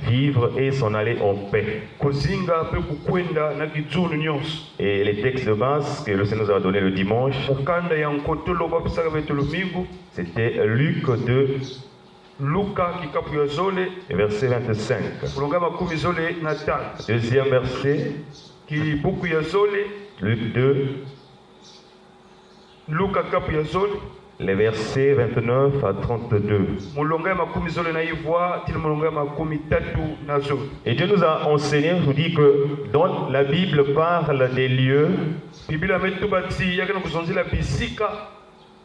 vivre et s'en aller en paix. Et les textes de base que le Seigneur nous a donné le dimanche, c'était Luc 2, verset 25. Deuxième verset, Luc 2, les versets 29 à 32. Et Dieu nous a enseigné, je vous dis que dans la Bible parle des lieux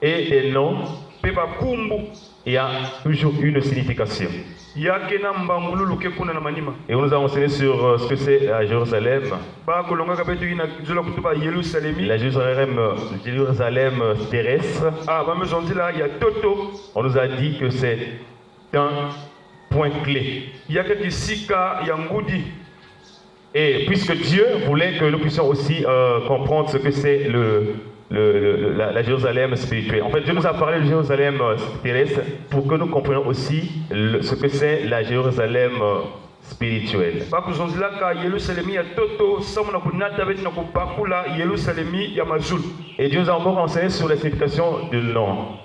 et des noms. Il y a toujours une signification. Et on nous a enseigné sur ce que c'est à Jérusalem. La Jérusalem terrestre. On nous a dit que c'est un point clé. Et puisque Dieu voulait que nous puissions aussi comprendre ce que c'est la Jérusalem spirituelle. En fait, Dieu nous a parlé de Jérusalem terrestre pour que nous comprenions aussi ce que c'est la Jérusalem spirituelle. Et Dieu nous a encore enseigné sur la signification du nom.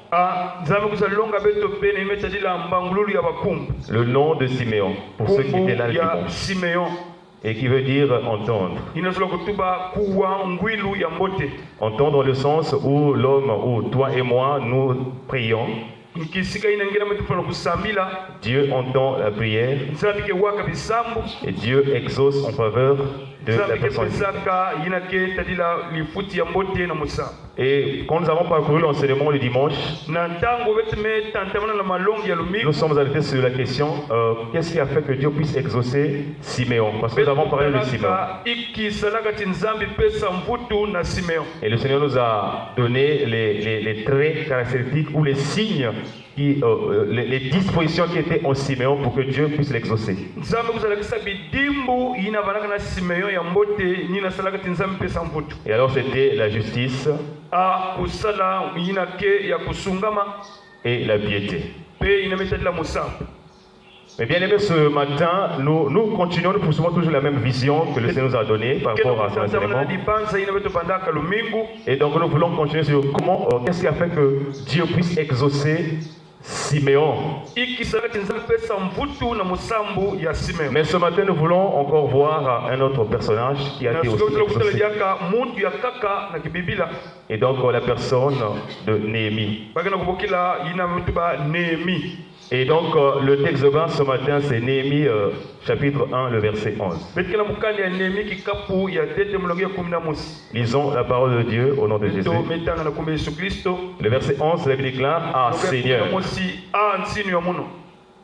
Le nom de Siméon, pour ceux qui étaient là le dimanche. Et qui veut dire entendre. Entendre dans le sens où l'homme, où toi et moi, nous prions. Dieu entend la prière et Dieu exauce en faveur de la personne. Et quand nous avons parcouru l'enseignement le dimanche, nous sommes arrêtés sur la question qu'est-ce qui a fait que Dieu puisse exaucer Siméon? Parce que nous avons parlé de Siméon. Et le Seigneur nous a donné les traits caractéristiques ou les signes, les dispositions qui étaient en Siméon pour que Dieu puisse l'exaucer. Et alors c'était la justice et la piété. Mais bien aimé, ce matin, nous continuons, nous poursuivons toujours la même vision que le Seigneur nous a donnée par rapport à son enseignement. Et donc nous voulons continuer sur comment, qu'est-ce qui a fait que Dieu puisse exaucer Siméon. Mais ce matin, nous voulons encore voir un autre personnage qui a été aussi exaucé. Et donc la personne de Néhémie. Et donc le texte de base ce matin, c'est Néhémie chapitre 1, le verset 11. Lisons la parole de Dieu au nom de Jésus. Le verset 11, la Bible déclare: Ah Seigneur,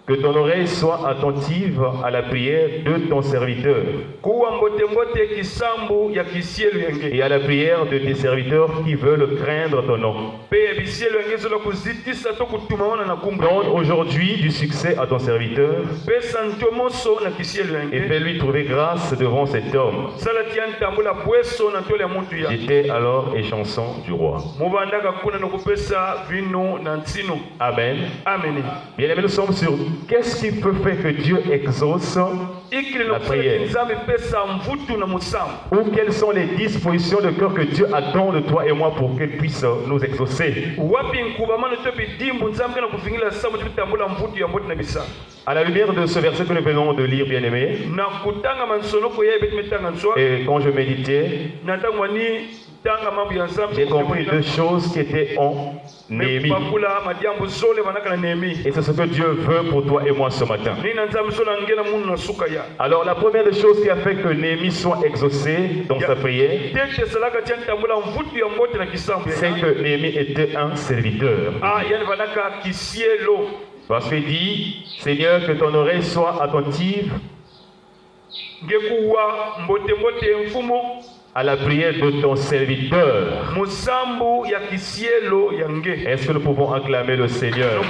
que ton oreille soit attentive à la prière de ton serviteur et à la prière de tes serviteurs qui veulent craindre ton nom. Donne aujourd'hui du succès à ton serviteur et fais-lui trouver grâce devant cet homme. J'étais alors échanson du roi. Amen. Bien aimé, nous sommes sur qu'est-ce qui peut faire que Dieu exauce la prière? Ou quelles sont les dispositions de cœur que Dieu attend de toi et moi pour qu'elle puisse nous exaucer? À la lumière de ce verset que nous venons de lire, bien aimé, et quand je méditais, j'ai compris deux choses qui étaient en Néhémie. Et c'est ce que Dieu veut pour toi et moi ce matin. Alors la première des choses qui a fait que Néhémie soit exaucé dans sa prière, c'est que Néhémie était un serviteur. Parce qu'il dit: Seigneur, que ton oreille soit attentive à la prière de ton serviteur. Est-ce que nous pouvons acclamer le Seigneur?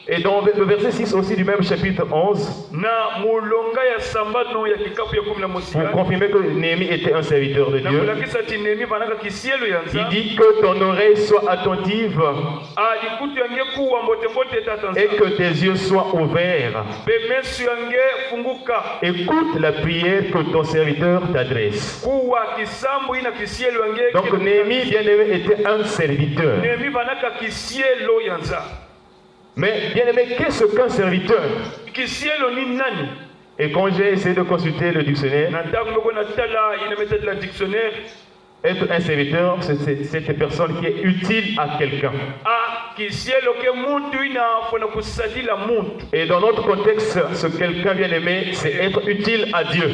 Et dans le verset 6 aussi du même chapitre 11, pour confirmer que Néhémie était un serviteur de Dieu, il dit que ton oreille soit attentive et que tes yeux soient ouverts. Écoute la prière que ton serviteur t'adresse. Donc Néhémie, bien-aimé, était un serviteur. Mais bien aimé, qu'est-ce qu'un serviteur? Et quand j'ai essayé de consulter le dictionnaire, être un serviteur, c'est cette personne qui est utile à quelqu'un. Et dans notre contexte, ce quelqu'un bien aimé, c'est être utile à Dieu.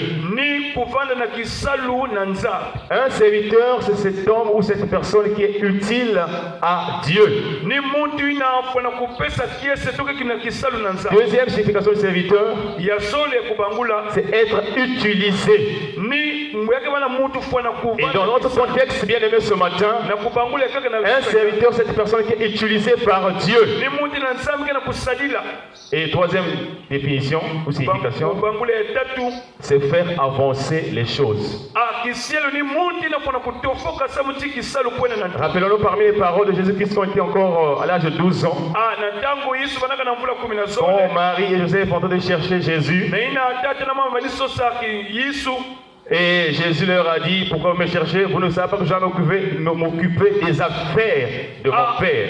Un serviteur, c'est cet homme ou cette personne qui est utile à Dieu. Deuxième signification du serviteur, c'est être utilisé. Et dans notre contexte, bien aimé, ce matin, un serviteur, c'est une personne qui est utilisée par Dieu. Et troisième définition ou signification, c'est faire avancer les choses. Rappelons-nous parmi les paroles de Jésus-Christ qui ont été encore à l'âge de 12 ans. Quand Marie et Joseph sont en train de chercher Jésus, et Jésus leur a dit, pourquoi vous me cherchez? Vous ne savez pas que je vais m'occuper des affaires de mon Père.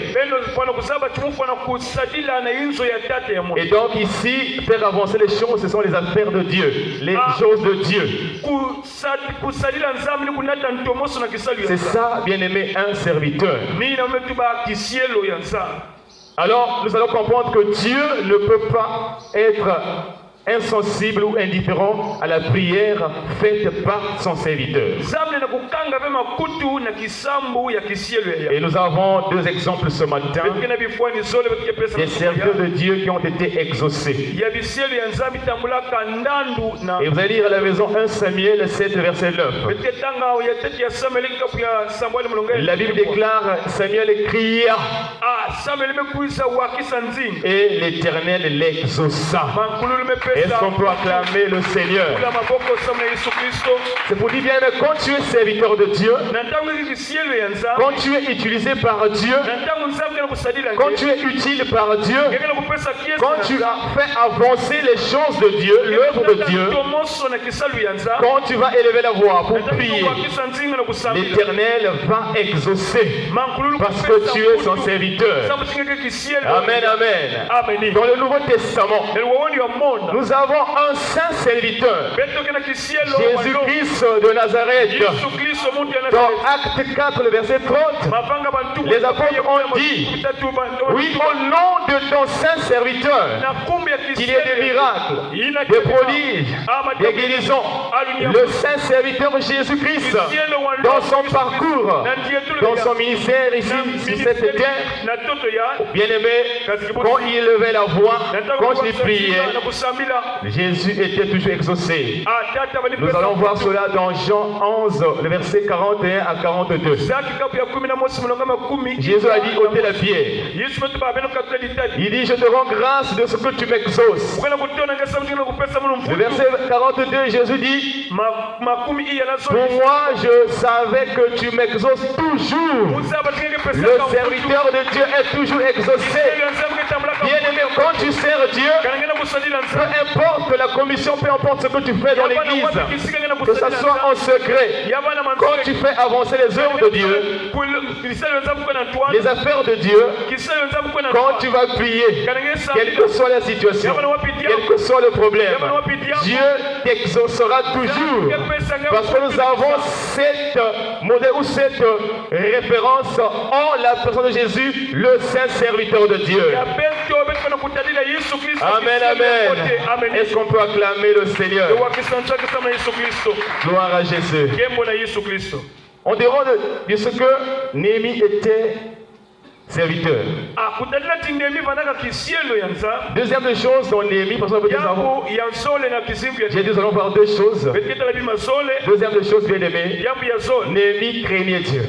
Et donc ici, faire avancer les choses, ce sont les affaires de Dieu, les choses de Dieu. C'est ça, bien aimé, un serviteur. Alors, nous allons comprendre que Dieu ne peut pas être insensible ou indifférent à la prière faite par son serviteur. Et nous avons deux exemples ce matin des serviteurs de Dieu qui ont été exaucés. Et vous allez lire à la maison 1 Samuel 7 verset 9. La Bible déclare, Samuel cria et l'Éternel l'exauça. Est-ce qu'on peut acclamer le Seigneur? C'est pour dire bien, quand tu es serviteur de Dieu, quand tu es utilisé par Dieu, quand tu es utile par Dieu, quand tu as fait avancer les choses de Dieu, l'œuvre de Dieu, quand tu vas élever la voix pour prier, l'Éternel va exaucer parce que tu es son serviteur. Amen, amen. Dans le Nouveau Testament, nous avons un saint serviteur, Jésus-Christ de Nazareth. Dans Acte 4, le verset 30, les apôtres ont dit, oui, au nom de ton saint serviteur, qu'il y ait des miracles, des prodiges, des guérisons. Le saint serviteur Jésus-Christ, dans son parcours, dans son ministère ici, sur cette terre, bien aimé, quand il levait la voix, quand il priait, Jésus était toujours exaucé. Nous allons voir cela dans Jean 11, le verset 41 à 42. Jésus a dit, ôtez la pierre. Il dit, je te rends grâce de ce que tu m'exauces. Le verset 42, Jésus dit, pour moi, je savais que tu m'exauces toujours. Le serviteur de Dieu est toujours exaucé. Bien aimé, quand tu sers Dieu, peu importe la commission, peu importe ce que tu fais dans l'église, que ce soit en secret, quand tu fais avancer les œuvres de Dieu, les affaires de Dieu, quand tu vas prier, quelle que soit la situation, quel que soit le problème, Dieu t'exaucera toujours. Parce que nous avons cette modèle ou cette référence en la personne de Jésus, le saint serviteur de Dieu. Amen, amen. Est-ce qu'on peut acclamer le Seigneur? Gloire à Jésus. On dira de ce que Néhémie était serviteur. Deuxième chose dans Néhémie, parce que j'ai dit nous allons voir deux choses. Deuxième chose, bien aimé, Néhémie craignait Dieu.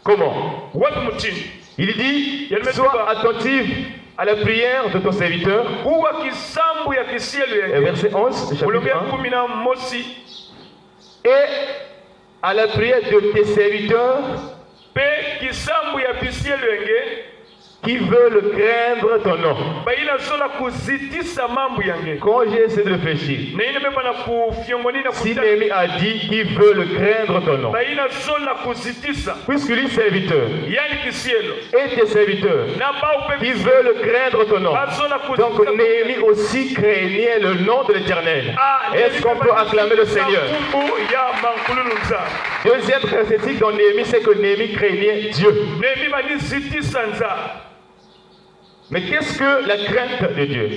Comment? Il dit, sois attentif à la prière de ton serviteur. Et verset 11, chapitre 1. Et à la prière de tes serviteurs qui veulent craindre ton nom. Quand j'ai essayé de réfléchir, si Néhémie a dit qu'ils veulent craindre ton nom, puisque lui serviteur et tes serviteurs qui veulent craindre ton nom, donc Néhémie aussi craignait le nom de l'Éternel. Est-ce qu'on peut acclamer le Seigneur? Deuxième caractéristique dans Néhémie, c'est que Néhémie craignait Dieu. Mais qu'est-ce que la crainte de Dieu?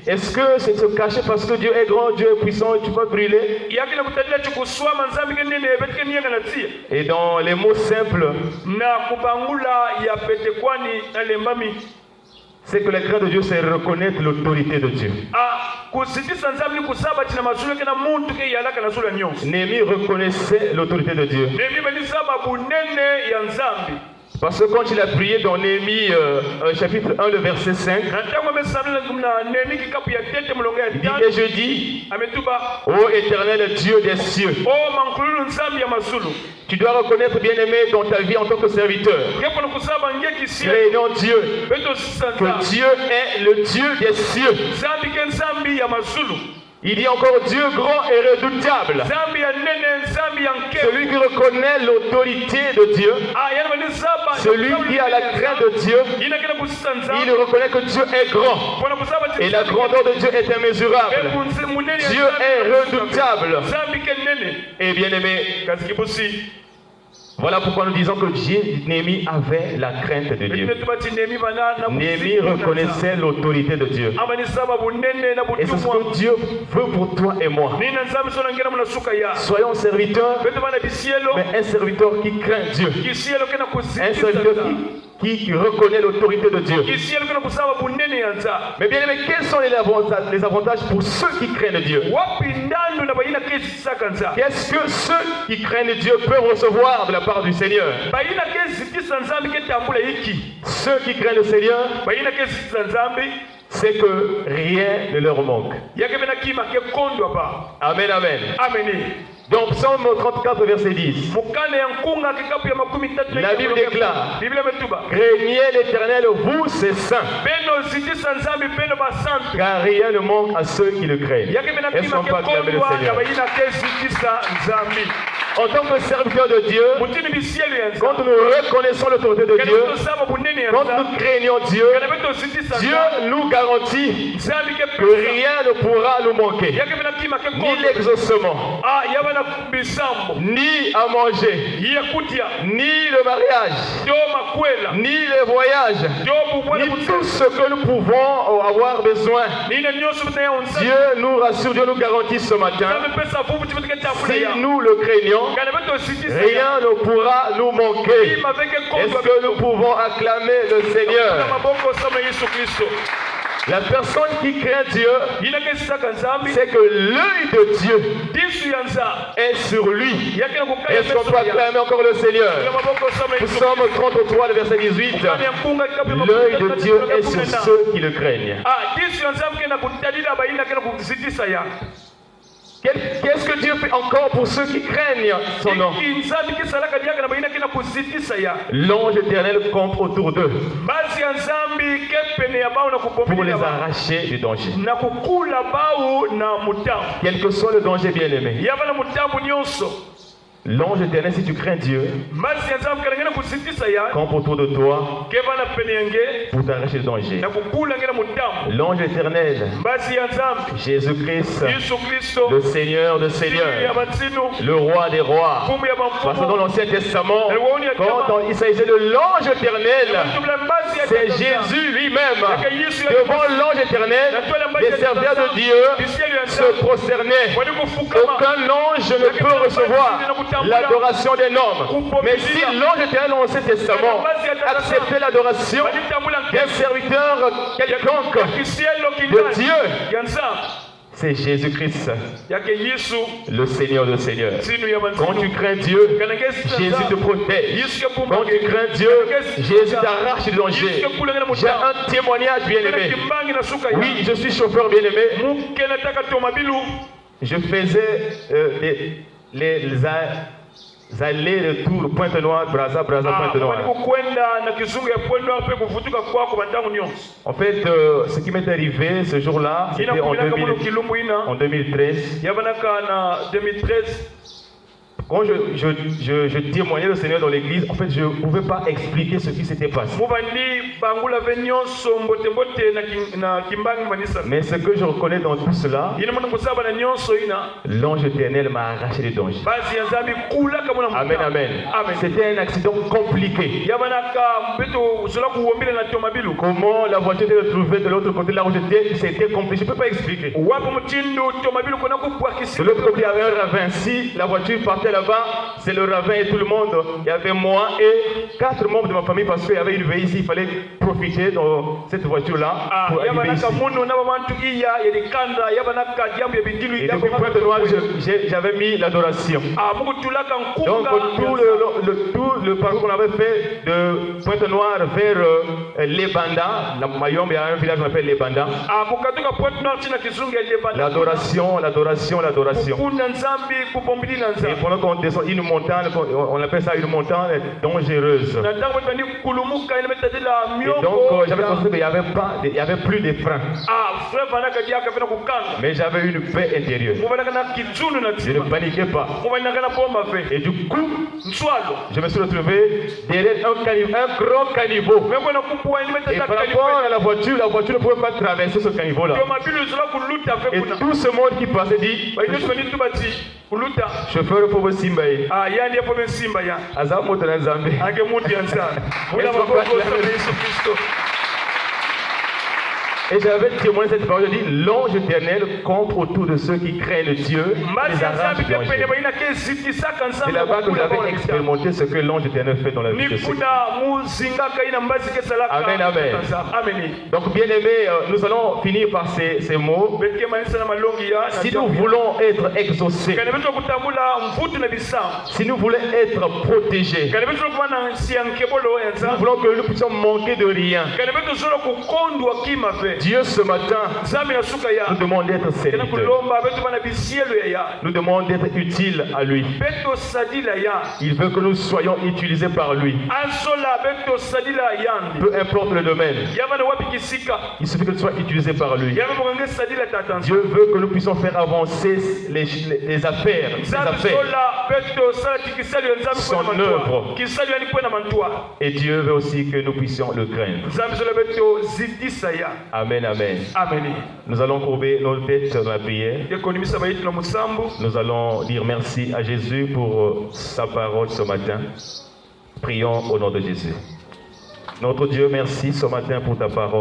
Est-ce que c'est se cacher parce que Dieu est grand, Dieu est puissant et tu peux brûler? Et dans les mots simples, c'est que la crainte de Dieu, c'est reconnaître l'autorité de Dieu. Néhémie reconnaissait l'autorité de Dieu. Parce que quand il a prié dans Néhémie chapitre 1, le verset 5, il dit, et je dis, ô éternel Dieu des cieux, tu dois reconnaître, bien-aimé, dans ta vie en tant que serviteur, craignant Dieu, que Dieu est le Dieu des cieux. Il dit encore Dieu grand et redoutable. Celui qui reconnaît l'autorité de Dieu, celui qui a la crainte de Dieu, il reconnaît que Dieu est grand. Et la grandeur de Dieu est immesurable. Dieu est redoutable. Et bien aimé, voilà pourquoi nous disons que Néhémie avait la crainte de Dieu. Néhémie reconnaissait l'autorité de Dieu. Et c'est ce que Dieu veut pour toi et moi. Soyons serviteurs, mais un serviteur qui craint Dieu. Un serviteur qui reconnaît l'autorité de Dieu. Mais bien aimé, quels sont les avantages pour ceux qui craignent Dieu? Qu'est-ce que ceux qui craignent Dieu peuvent recevoir de la part du Seigneur? Ceux qui craignent le Seigneur, c'est que rien ne leur manque. Amen, amen. Donc Psaume 34 verset 10. La Bible déclare, craignez l'Éternel, vous ses saints, car rien ne manque à ceux qui le craignent. Est-ce qu'on peut acclamer le Seigneur? En tant que serviteur de Dieu, quand nous reconnaissons l'autorité de Dieu, quand nous craignons Dieu, Dieu nous garantit que rien ne pourra nous manquer. Ni l'exaucement, ni à manger, ni le mariage, ni les voyages, ni tout ce que nous pouvons avoir besoin. Dieu nous rassure, Dieu nous garantit ce matin, si nous le craignons, rien ne pourra nous manquer. Est-ce que nous pouvons acclamer le Seigneur? La personne qui craint Dieu, c'est que l'œil de Dieu est sur lui. Est-ce qu'on peut acclamer encore le Seigneur? Psaume 33, le verset 18. L'œil de Dieu est sur ceux qui le craignent. Qu'est-ce que Dieu fait encore pour ceux qui craignent son nom? L'ange éternel campe autour d'eux pour les arracher du danger. Quel que soit le danger, bien-aimé, l'ange éternel, si tu crains Dieu, campe autour de toi pour t'arracher le danger. L'ange éternel, Jésus-Christ, le Seigneur des Seigneurs, le roi des rois. Parce que dans l'Ancien Testament, quand il s'agissait de l'ange éternel, c'est Jésus lui-même. Devant l'ange éternel, les serviteurs de Dieu se prosternaient. Aucun ange ne peut recevoir l'adoration d'un homme. Mais si l'ange éternel dans l'Ancien Testament acceptait l'adoration d'un serviteur quelconque de Dieu, c'est Jésus-Christ, yake Yesu le Seigneur de Seigneurs. sinu ya Quand tu crains Dieu, Jésus te protège. Quand tu crains Dieu, Jésus t'arrache du danger. J'ai un témoignage bien aimé. Oui, je suis chauffeur bien aimé. Je faisais les allers-retours Pointe-Noire, Brazza, Pointe-Noire. En fait, ce qui m'est arrivé ce jour-là, c'était en 2013. Quand je témoignais le Seigneur dans l'église, en fait, je ne pouvais pas expliquer ce qui s'était passé. Mais ce que je reconnais dans tout cela, l'ange éternel m'a arraché les dangers. Amen, amen. C'était un accident compliqué. Comment la voiture était retrouvée de l'autre côté là où j'étais, c'était compliqué. Je ne peux pas expliquer. De l'autre côté, il y avait un ravin. Si la voiture partait là-bas, c'est le ravin et tout le monde. Il y avait moi et 4 membres de ma famille parce qu'il y avait une veille ici. Il fallait profiter dans cette voiture-là pour arriver ici. Et depuis Pointe-Noire, j'avais mis l'adoration. Donc tout le parcours qu'on avait fait de Pointe-Noire vers les Bandas, Mayombe, il y a un village qu'on appelle les Bandas. L'adoration. Et pendant qu'on descend une montagne, on appelle ça une montagne dangereuse. Et donc j'avais constaté qu'il n'y avait plus de freins. Mais j'avais une paix intérieure. Je ne paniquais pas. Et du coup, je me suis retrouvé derrière un grand caniveau. Et par rapport à la voiture ne pouvait pas traverser ce caniveau-là. Et tout ce monde qui passait dit, chauffeur, il faut me simbaye. Azamoto na Nzambe. Et j'avais témoigné cette parole, je dis, l'ange éternel campe autour de ceux qui craignent Dieu, les arrache du danger. C'est là-bas que j'avais expérimenté ce que l'ange éternel fait dans la vie de ceux. Amen, amen. Donc bien aimé, nous allons finir par ces mots. Si nous voulons être exaucés, si nous voulons être protégés, si nous voulons que nous puissions manquer de rien, Dieu ce matin nous demande d'être serviteurs. Nous demande d'être utiles à lui. Il veut que nous soyons utilisés par lui. Peu importe le domaine. Il suffit que nous soyons utilisés par lui. Dieu veut que nous puissions faire avancer les affaires. Son œuvre. Et Dieu veut aussi que nous puissions le craindre. Amen, amen. Nous allons courber nos têtes dans la prière. Nous allons dire merci à Jésus pour sa parole ce matin. Prions au nom de Jésus. Notre Dieu, merci ce matin pour ta parole.